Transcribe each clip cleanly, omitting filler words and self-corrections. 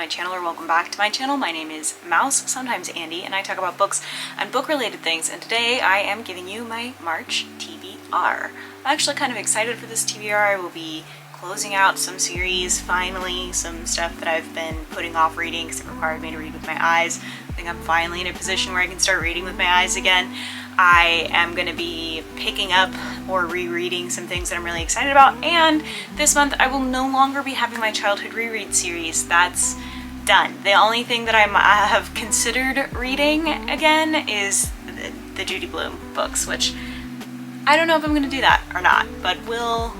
my channel or welcome back to my channel. My name is Mouse, sometimes Andy, and I talk about books and book-related things, and today I am giving you my March TBR. I'm actually kind of excited for this TBR. I will be closing out some series, finally, some stuff that I've been putting off reading because it required me to read with my eyes. I think I'm finally in a position where I can start reading with my eyes again. I am going to be picking up or rereading some things that I'm really excited about, and this month I will no longer be having my childhood reread series. That's done. The only thing that I have considered reading again is the Judy Blume books, which I don't know if I'm going to do that or not, but we'll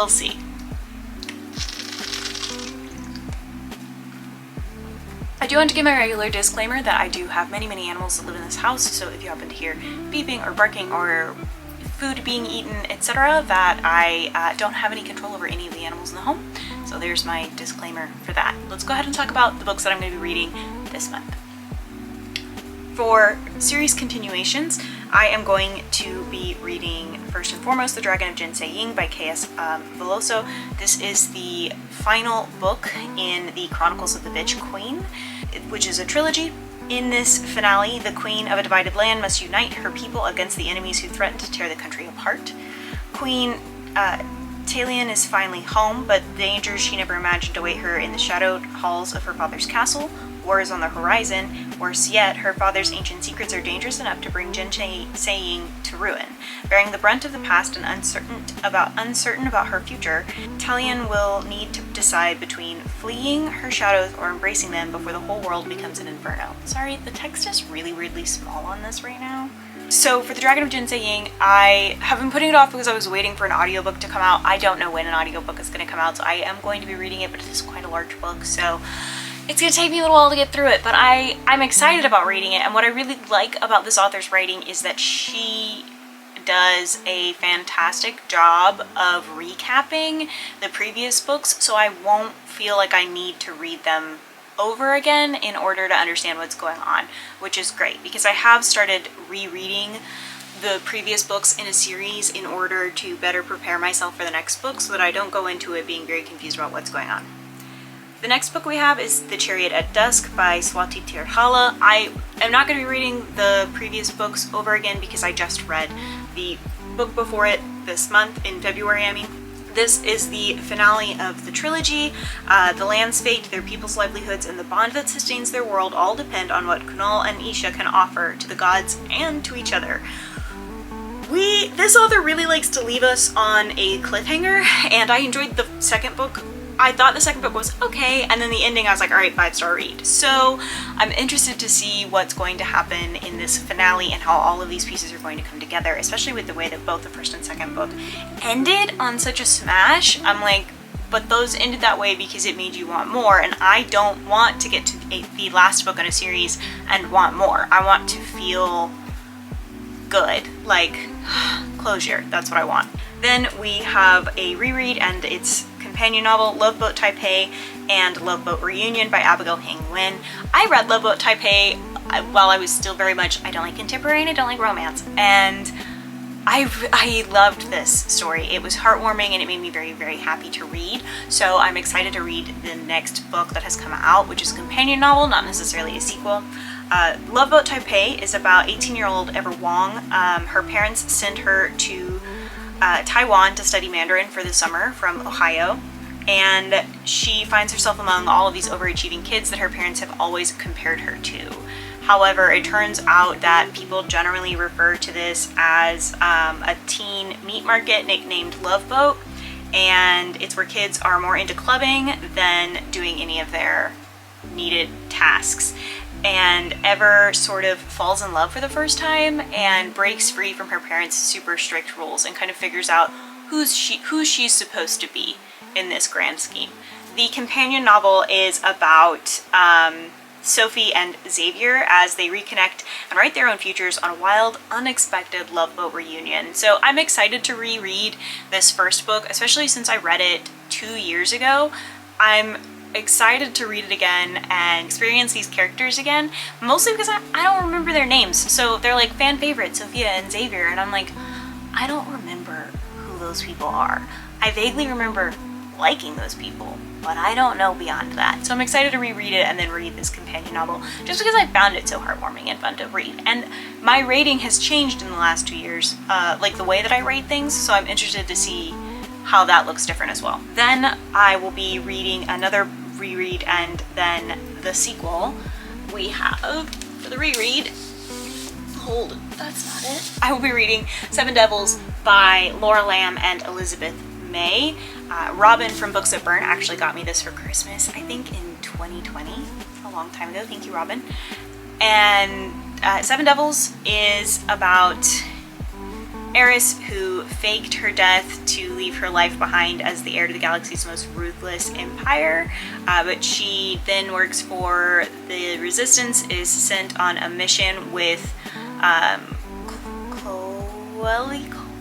see. I do want to give my regular disclaimer that I do have many animals that live in this house, so if you happen to hear beeping or barking or food being eaten, etc., that I don't have any control over any of the animals in the home. So there's my disclaimer for that. Let's go ahead and talk about the books that I'm going to be reading this month. For series continuations, I am going to be reading first and foremost The Dragon of Jinsei by K.S. Veloso. This is the final book in the Chronicles of the Bitch Queen, which is a trilogy. In this finale, the Queen of a Divided Land must unite her people against the enemies who threaten to tear the country apart. Queen Talion is finally home, but the dangers she never imagined await her in the shadowed halls of her father's castle. War is on the horizon. Worse yet, her father's ancient secrets are dangerous enough to bring Jinsei to ruin. Bearing the brunt of the past and uncertain about her future, Talion will need to decide between fleeing her shadows or embracing them before the whole world becomes an inferno. Sorry, the text is really weirdly small on this right now. So for The Dragon of Jinsei, I have been putting it off because I was waiting for an audiobook to come out. I don't know when an audiobook is going to come out, so I am going to be reading it, but it is quite a large book, so it's going to take me a little while to get through it, but I'm excited about reading it. And what I really like about this author's writing is that she does a fantastic job of recapping the previous books, so I won't feel like I need to read them over again in order to understand what's going on, which is great because I have started rereading the previous books in a series in order to better prepare myself for the next book so that I don't go into it being very confused about what's going on. The next book we have is The Chariot at Dusk by Swati Tirthala. I am not going to be reading the previous books over again because I just read the book before it this month, in February, I mean. This is the finale of the trilogy. The land's fate, their people's livelihoods, and the bond that sustains their world all depend on what Kunal and Isha can offer to the gods and to each other. This author really likes to leave us on a cliffhanger, and I enjoyed the second book. I thought the second book was okay, and then the ending I was like, alright, 5-star read. So I'm interested to see what's going to happen in this finale and how all of these pieces are going to come together, especially with the way that both the first and second book ended on such a smash. I'm like, but those ended that way because it made you want more, and I don't want to get to the last book in a series and want more. I want to feel good, like closure. That's what I want. Then we have a reread, and it's companion novel Love Boat Taipei and Love Boat Reunion by Abigail Hing Nguyen. I read Love Boat Taipei while I was still very much, I don't like contemporary and I don't like romance, and I loved this story. It was heartwarming and it made me very happy to read, so I'm excited to read the next book that has come out, which is a companion novel, not necessarily a sequel. Love Boat Taipei is about 18-year-old Ever Wong. Her parents send her to Taiwan to study Mandarin for the summer from Ohio, and she finds herself among all of these overachieving kids that her parents have always compared her to. However, it turns out that people generally refer to this as a teen meat market nicknamed Love Boat, and it's where kids are more into clubbing than doing any of their needed tasks. And Ever sort of falls in love for the first time and breaks free from her parents' super strict rules and kind of figures out who she's supposed to be in this grand scheme. The companion novel is about Sophie and Xavier as they reconnect and write their own futures on a wild, unexpected Love Boat reunion. So I'm excited to reread this first book, especially since I read it 2 years ago. I'm excited to read it again and experience these characters again, mostly because I don't remember their names. So they're like fan favorites, Sophia and Xavier, and I'm like, I don't remember who those people are. I vaguely remember liking those people, but I don't know beyond that. So I'm excited to reread it and then read this companion novel, just because I found it so heartwarming and fun to read. And my rating has changed in the last 2 years, like the way that I rate things, so I'm interested to see how that looks different as well. Then I will be reading another reread and then the sequel. We have, for the reread, hold, that's not it. I will be reading Seven Devils by Laura Lamb and Elizabeth May. Robin from Books That Burn actually got me this for Christmas, I think in 2020, a long time ago. Thank you, Robin. And Seven Devils is about Eris, who faked her death to leave her life behind as the heir to the galaxy's most ruthless empire, but she then works for the Resistance, is sent on a mission with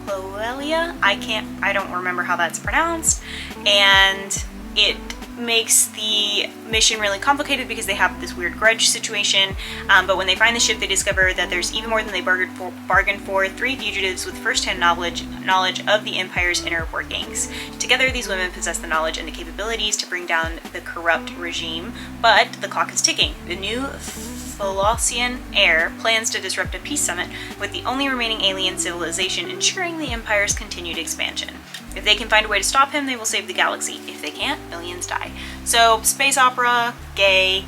Cloelia? I don't remember how that's pronounced, and it makes the mission really complicated because they have this weird grudge situation, but when they find the ship they discover that there's even more than they bargained for, 3 fugitives with first-hand knowledge of the Empire's inner workings. Together these women possess the knowledge and the capabilities to bring down the corrupt regime, but the clock is ticking. The new Thalassian heir plans to disrupt a peace summit with the only remaining alien civilization, ensuring the Empire's continued expansion. If they can find a way to stop him, they will save the galaxy. If they can't, millions die. So, space opera, gay.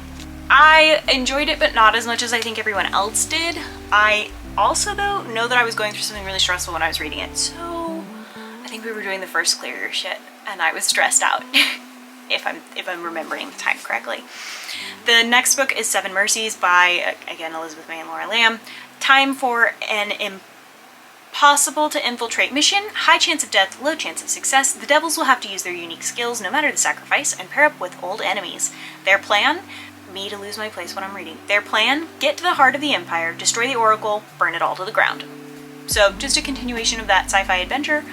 I enjoyed it, but not as much as I think everyone else did. I also, though, know that I was going through something really stressful when I was reading it. So, I think we were doing the first CLEARURSHT, and I was stressed out, if I'm remembering the time correctly. The next book is Seven Mercies by, again, Elizabeth May and Laura Lamb. Time for an impossible to infiltrate mission, high chance of death, low chance of success. The devils will have to use their unique skills no matter the sacrifice and pair up with old enemies. Their plan? Me to lose my place when I'm reading. Their plan? Get to the heart of the Empire, destroy the Oracle, burn it all to the ground. So just a continuation of that sci-fi adventure.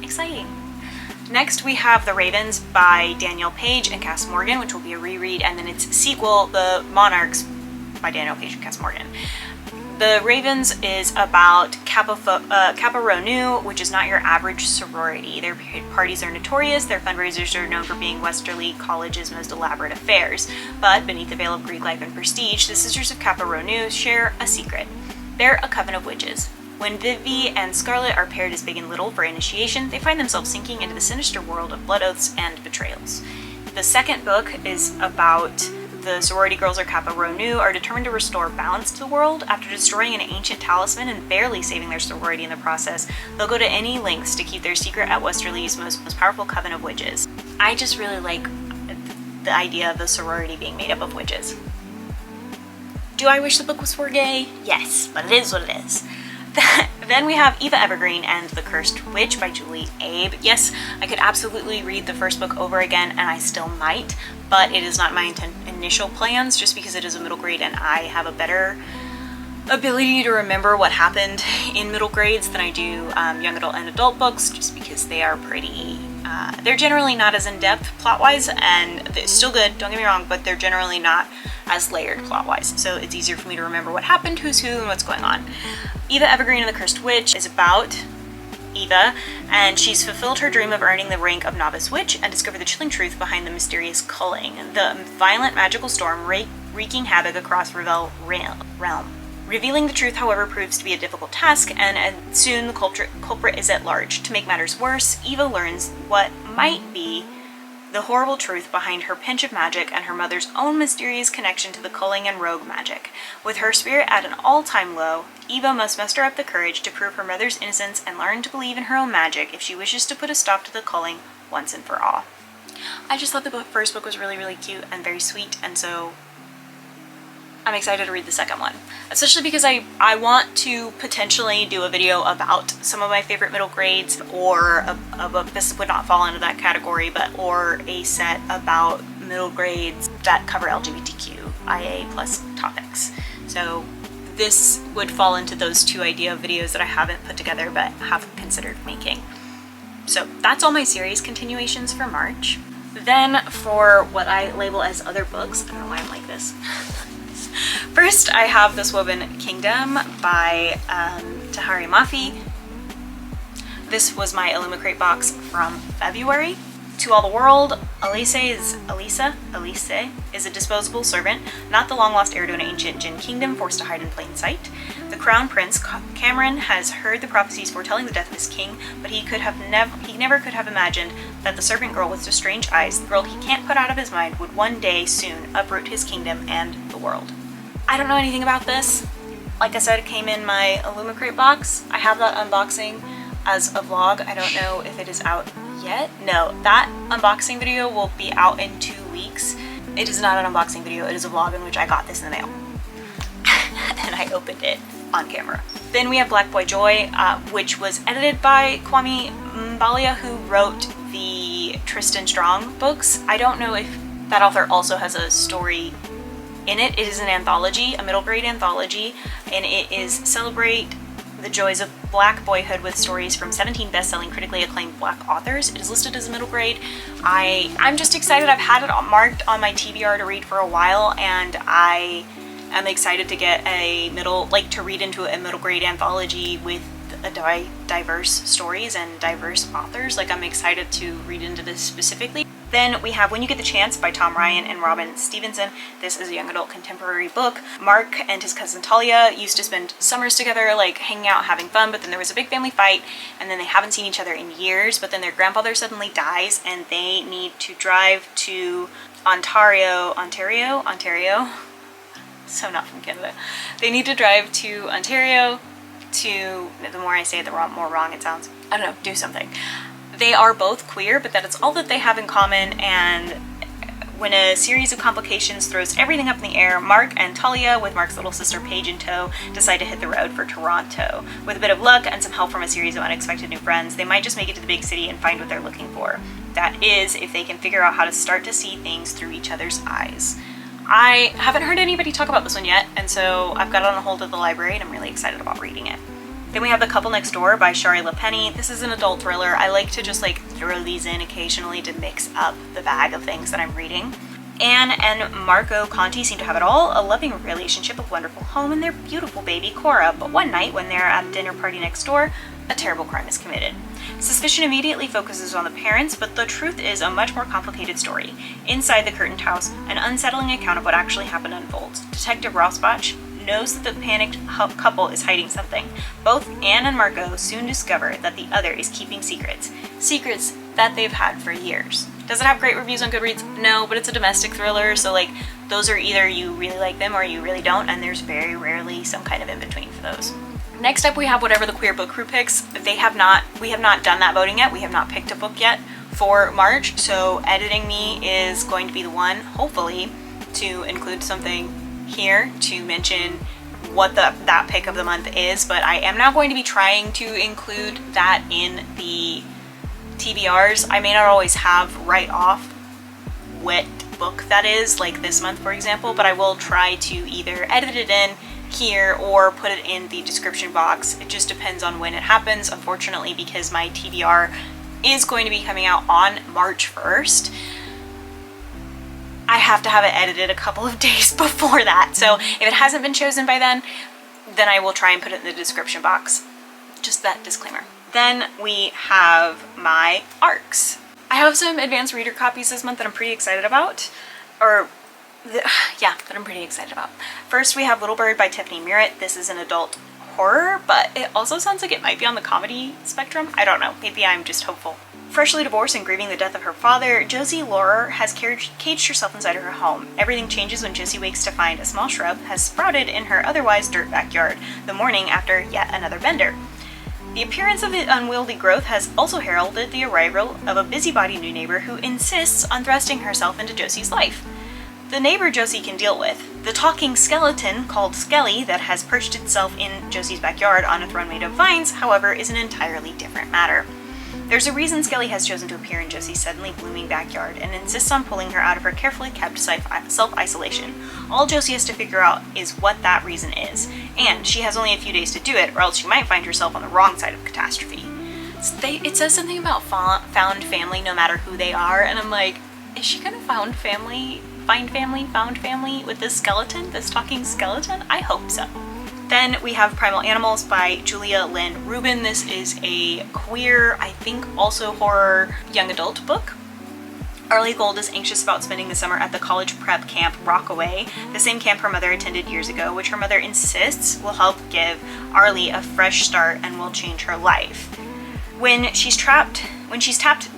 Exciting. Next we have The Ravens by Danielle Page and Cass Morgan, which will be a reread, and then its sequel, The Monarchs by Danielle Page and Cass Morgan. The Ravens is about Kappa Rho Nu, which is not your average sorority. Their parties are notorious, their fundraisers are known for being Westerly College's most elaborate affairs. But beneath the veil of Greek life and prestige, the Sisters of Kappa Rho Nu share a secret. They're a coven of witches. When Vivi and Scarlet are paired as Big and Little for initiation, they find themselves sinking into the sinister world of blood oaths and betrayals. The second book is about the sorority girls, or Kappa Rho Nu, are determined to restore balance to the world. After destroying an ancient talisman and barely saving their sorority in the process, they'll go to any lengths to keep their secret at Westerly's most powerful coven of witches. I just really like the idea of the sorority being made up of witches. Do I wish the book was for gay? Yes, but it is what it is. Then we have Eva Evergreen and The Cursed Witch by Julie Abe. Yes, I could absolutely read the first book over again, and I still might, but it is not my initial plans, just because it is a middle grade and I have a better ability to remember what happened in middle grades than I do young adult and adult books, just because they are pretty, they're generally not as in-depth plot-wise, and they're still good, don't get me wrong, but they're generally not as layered plot-wise, so it's easier for me to remember what happened, who's who, and what's going on. Eva Evergreen and The Cursed Witch is about Eva, and she's fulfilled her dream of earning the rank of novice witch and discovered the chilling truth behind the mysterious culling, the violent magical storm wreaking havoc across Revel realm. Revealing the truth, however, proves to be a difficult task, and soon the culprit is at large. To make matters worse, Eva learns what might be the horrible truth behind her pinch of magic and her mother's own mysterious connection to the culling and rogue magic. With her spirit at an all-time low, Eva must muster up the courage to prove her mother's innocence and learn to believe in her own magic if she wishes to put a stop to the culling once and for all. I just thought the first book was really, really cute and very sweet, and so I'm excited to read the second one, especially because I want to potentially do a video about some of my favorite middle grades, or a book, this would not fall into that category, or a set about middle grades that cover LGBTQIA+ topics. So this would fall into those two idea videos that I haven't put together but have considered making. So that's all my series continuations for March. Then for what I label as other books, I don't know why I'm like this. First, I have This Woven Kingdom by Tahari Mafi. This was my Illumicrate box from February. To all the world, Elise is a disposable servant, not the long-lost heir to an ancient Jinn kingdom forced to hide in plain sight. The Crown Prince, Cameron, has heard the prophecies foretelling the death of his king, but he never could have imagined that the servant girl with the strange eyes, the girl he can't put out of his mind, would one day soon uproot his kingdom and the world. I don't know anything about this. Like I said, it came in my Illumicrate box. I have that unboxing as a vlog. I don't know if it is out yet. No, that unboxing video will be out in 2 weeks. It is not an unboxing video, it is a vlog in which I got this in the mail. And I opened it on camera. Then we have Black Boy Joy, which was edited by Kwame Mbalia, who wrote the Tristan Strong books. I don't know if that author also has a story in it. It is an anthology, a middle grade anthology, and it is celebrate the joys of Black boyhood with stories from 17 best-selling, critically acclaimed Black authors. It is listed as a middle grade. I'm just excited. I've had it marked on my TBR to read for a while, and I am excited to get to read into a middle grade anthology with diverse stories and diverse authors. I'm excited to read into this specifically. Then we have When You Get the Chance by Tom Ryan and Robin Stevenson. This is a young adult contemporary book. Mark and his cousin Talia used to spend summers together, hanging out, having fun, but then there was a big family fight, and then they haven't seen each other in years, but then their grandfather suddenly dies, and they need to drive to Ontario. So not from Canada. They need to drive to Ontario to, the more I say it, the more wrong it sounds. I don't know, do something. They are both queer, but that is all that they have in common, and when a series of complications throws everything up in the air, Mark and Talia, with Mark's little sister Paige in tow, decide to hit the road for Toronto. With a bit of luck and some help from a series of unexpected new friends, they might just make it to the big city and find what they're looking for. That is, if they can figure out how to start to see things through each other's eyes. I haven't heard anybody talk about this one yet, and so I've got it on hold at the library, and I'm really excited about reading it. Then we have The Couple Next Door by Shari LaPenny. This is an adult thriller. I like to just throw these in occasionally to mix up the bag of things that I'm reading. Anne and Marco Conti seem to have it all, a loving relationship, a wonderful home, and their beautiful baby Cora. But one night, when they're at a dinner party next door, a terrible crime is committed. Suspicion immediately focuses on the parents, but the truth is a much more complicated story. Inside the curtained house, an unsettling account of what actually happened unfolds. Detective Rosbach knows that the panicked couple is hiding something. Both Anne and Marco soon discover that the other is keeping secrets that they've had for years. Does it have great reviews on Goodreads? No, but it's a domestic thriller, so those are either you really like them or you really don't, and there's very rarely some kind of in-between for those. Next up we have Whatever the Queer Book Crew Picks. We have not done that voting yet. We have not picked a book yet for March, so Editing Me is going to be the one, hopefully, to include something here to mention what that pick of the month is, but I am now going to be trying to include that in the TBRs. I may not always have right off what book that is, like this month for example, but I will try to either edit it in here or put it in the description box. It just depends on when it happens, unfortunately, because my TBR is going to be coming out on March 1st. I have to have it edited a couple of days before that, so if it hasn't been chosen by then I will try and put it in the description box. Just that disclaimer. Then we have my ARCs. I have some advanced reader copies this month that I'm pretty excited about. That I'm pretty excited about. First we have Little Bird by Tiffany Merritt. This is an adult horror, but it also sounds like it might be on the comedy spectrum. I don't know, maybe I'm just hopeful. Freshly divorced and grieving the death of her father, Josie Laurer has caged herself inside of her home. Everything changes when Josie wakes to find a small shrub has sprouted in her otherwise dirt backyard, the morning after yet another bender. The appearance of the unwieldy growth has also heralded the arrival of a busybody new neighbor who insists on thrusting herself into Josie's life. The neighbor Josie can deal with. The talking skeleton called Skelly that has perched itself in Josie's backyard on a throne made of vines, however, is an entirely different matter. There's a reason Skelly has chosen to appear in Josie's suddenly blooming backyard and insists on pulling her out of her carefully kept self-isolation. All Josie has to figure out is what that reason is, and she has only a few days to do it, or else she might find herself on the wrong side of catastrophe. It says something about found family no matter who they are, and I'm like, is she gonna find family with this skeleton, this talking skeleton? I hope so. Then we have Primal Animals by Julia Lynn Rubin. This is a queer, I think also horror, young adult book. Arlie Gold is anxious about spending the summer at the college prep camp Rockaway, the same camp her mother attended years ago, which her mother insists will help give Arlie a fresh start and will change her life. When she's tapped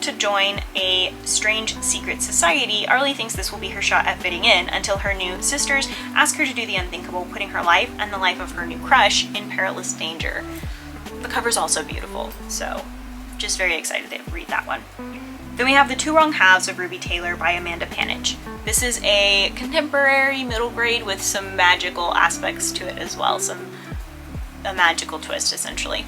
to join a strange secret society, Arlie thinks this will be her shot at fitting in until her new sisters ask her to do the unthinkable, putting her life and the life of her new crush in perilous danger. The cover's also beautiful, so just very excited to read that one. Then we have The Two Wrong Halves of Ruby Taylor by Amanda Panich. This is a contemporary middle grade with some magical aspects to it as well, a magical twist essentially.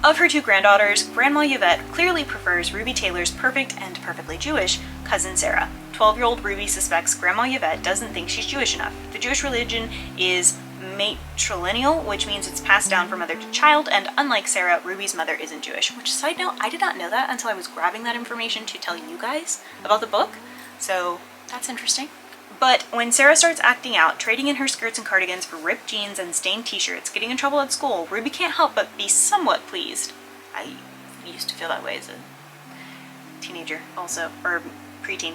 Of her two granddaughters, Grandma Yvette clearly prefers Ruby Taylor's perfect and perfectly Jewish cousin Sarah. 12-year-old Ruby suspects Grandma Yvette doesn't think she's Jewish enough. The Jewish religion is matrilineal, which means it's passed down from mother to child, and unlike Sarah, Ruby's mother isn't Jewish. Which, side note, I did not know that until I was grabbing that information to tell you guys about the book, so that's interesting. But when Sarah starts acting out, trading in her skirts and cardigans for ripped jeans and stained t-shirts, getting in trouble at school, Ruby can't help but be somewhat pleased. I used to feel that way as a teenager also, or preteen.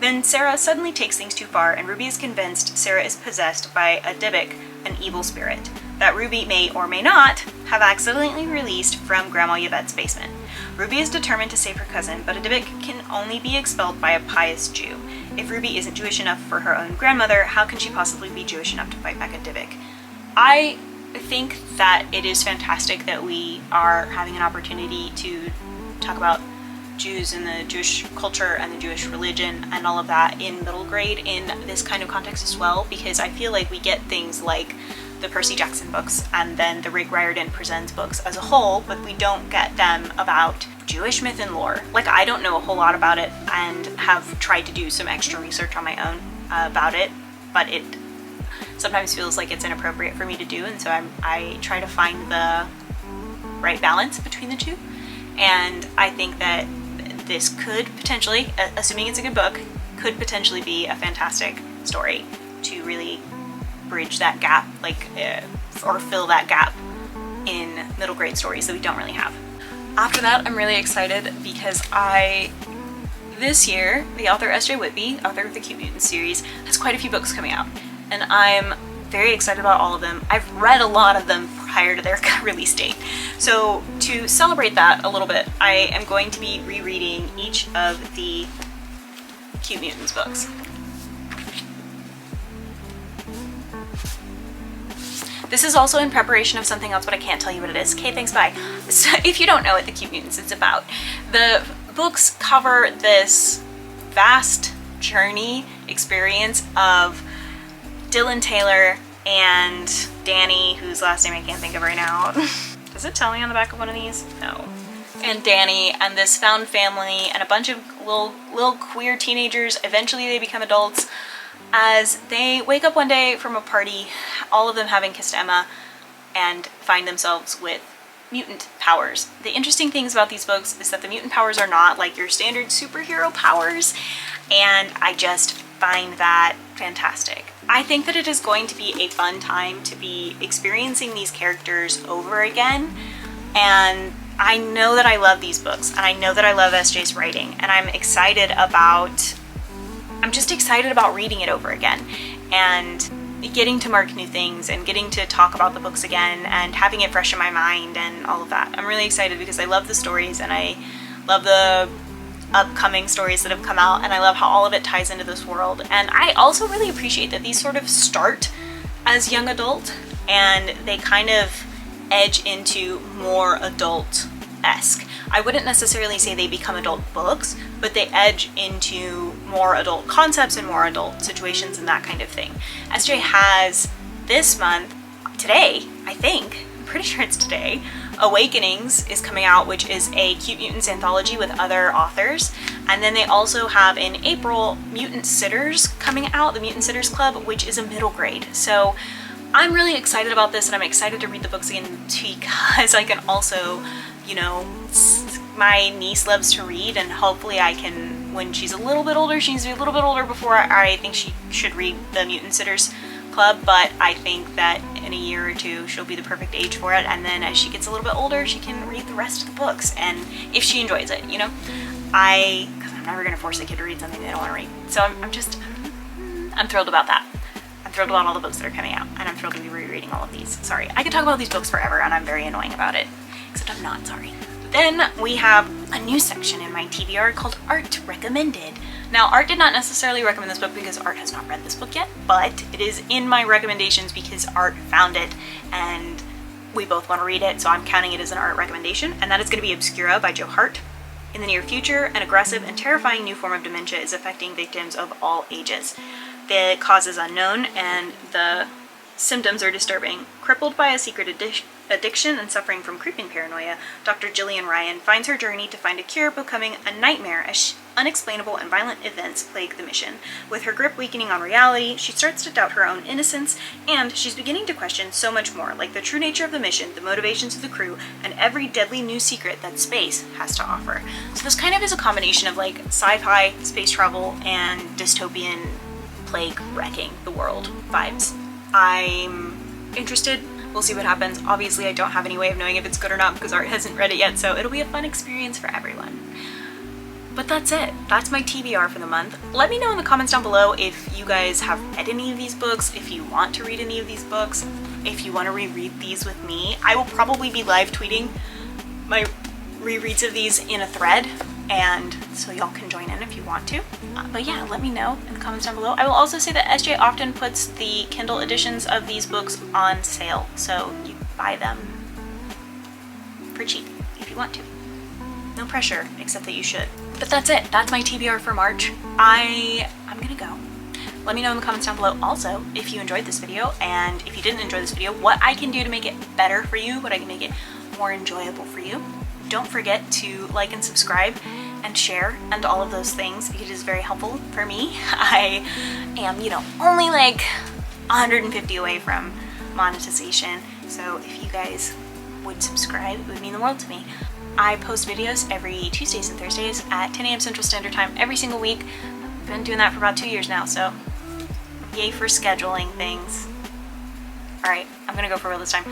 Then Sarah suddenly takes things too far, and Ruby is convinced Sarah is possessed by a Dybbuk, an evil spirit, that Ruby may or may not have accidentally released from Grandma Yvette's basement. Ruby is determined to save her cousin, but a Dybbuk can only be expelled by a pious Jew. If Ruby isn't Jewish enough for her own grandmother, how can she possibly be Jewish enough to fight back a Dybbuk? I think that it is fantastic that we are having an opportunity to talk about Jews and the Jewish culture and the Jewish religion and all of that in middle grade in this kind of context as well, because I feel like we get things like the Percy Jackson books and then the Rick Riordan Presents books as a whole, but we don't get them about Jewish myth and lore. Like, I don't know a whole lot about it and have tried to do some extra research on my own about it, but it sometimes feels like it's inappropriate for me to do, and so I try to find the right balance between the two. And I think that this could potentially, assuming it's a good book, could potentially be a fantastic story to really bridge that gap, or fill that gap in middle grade stories that we don't really have. After that, I'm really excited because this year, the author S.J. Whitby, author of the Cute Mutants series, has quite a few books coming out, and I'm very excited about all of them. I've read a lot of them prior to their release date. So to celebrate that a little bit, I am going to be rereading each of the Cute Mutants books. This is also in preparation of something else, but I can't tell you what it is. Okay, thanks, bye. So if you don't know what the Cute Mutants is about, the books cover this vast journey experience of Dylan Taylor and Danny, whose last name I can't think of right now. Does it tell me on the back of one of these? No. And Danny and this found family and a bunch of little queer teenagers. Eventually they become adults as they wake up one day from a party, all of them having kissed Emma, and find themselves with mutant powers. The interesting things about these books is that the mutant powers are not like your standard superhero powers, and I just find that fantastic. I think that it is going to be a fun time to be experiencing these characters over again, and I know that I love these books, and I know that I love SJ's writing, and I'm just excited about reading it over again and getting to mark new things and getting to talk about the books again and having it fresh in my mind and all of that. I'm really excited because I love the stories and I love the upcoming stories that have come out, and I love how all of it ties into this world. And I also really appreciate that these sort of start as young adult and they kind of edge into more adult-esque. I wouldn't necessarily say they become adult books, but they edge into more adult concepts and more adult situations and that kind of thing. SJ has this month, today, I think, I'm pretty sure it's today, Awakenings is coming out, which is a Cute Mutants anthology with other authors. And then they also have in April Mutant Sitters coming out, the Mutant Sitters Club, which is a middle grade. So I'm really excited about this, and I'm excited to read the books again because I can also, you know, my niece loves to read, and hopefully I can, when she's a little bit older, she needs to be a little bit older before I think she should read the Mutant Sitters Club, but I think that in a year or two she'll be the perfect age for it, and then as she gets a little bit older she can read the rest of the books, and if she enjoys it, you know. because I'm never going to force a kid to read something they don't want to read. So I'm thrilled about that. I'm thrilled about all the books that are coming out, and I'm thrilled to be rereading all of these. Sorry, I could talk about these books forever, and I'm very annoying about it. Except I'm not, sorry. Then we have a new section in my TBR called Art Recommended. Now, Art did not necessarily recommend this book because Art has not read this book yet, but it is in my recommendations because Art found it, and we both want to read it, so I'm counting it as an Art recommendation, and that is going to be Obscura by Jo Hart. In the near future, an aggressive and terrifying new form of dementia is affecting victims of all ages. The cause is unknown, and the symptoms are disturbing. Crippled by a secret addiction and suffering from creeping paranoia, Dr. Gillian Ryan finds her journey to find a cure becoming a nightmare as unexplainable and violent events plague the mission. With her grip weakening on reality, she starts to doubt her own innocence, and she's beginning to question so much more, like the true nature of the mission, the motivations of the crew, and every deadly new secret that space has to offer. So this kind of is a combination of like sci-fi, space travel, and dystopian plague wrecking the world vibes. I'm interested. We'll see what happens. Obviously, I don't have any way of knowing if it's good or not because Art hasn't read it yet, so it'll be a fun experience for everyone. But that's it. That's my TBR for the month. Let me know in the comments down below if you guys have read any of these books, if you want to read any of these books, if you want to reread these with me. I will probably be live tweeting my rereads of these in a thread, and so y'all can join in if you want to. But yeah, let me know in the comments down below. I will also say that SJ often puts the Kindle editions of these books on sale, so you buy them for cheap if you want to. No pressure, except that you should. But that's it. That's my TBR for March. I'm gonna go. Let me know in the comments down below also if you enjoyed this video, and if you didn't enjoy this video, what I can do to make it better for you, what I can make it more enjoyable for you. Don't forget to like and subscribe and share and all of those things because it is very helpful for me. I am, only like 150 away from monetization, so if you guys would subscribe, it would mean the world to me. I post videos every Tuesdays and Thursdays at 10 a.m. Central Standard Time every single week. I've been doing that for about 2 years now, so yay for scheduling things. Alright, I'm gonna go for real this time.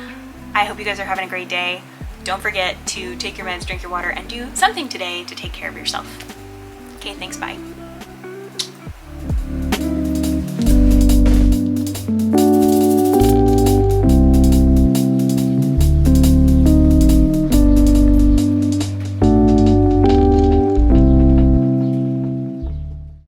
I hope you guys are having a great day. Don't forget to take your meds, drink your water, and do something today to take care of yourself. Okay, thanks, bye.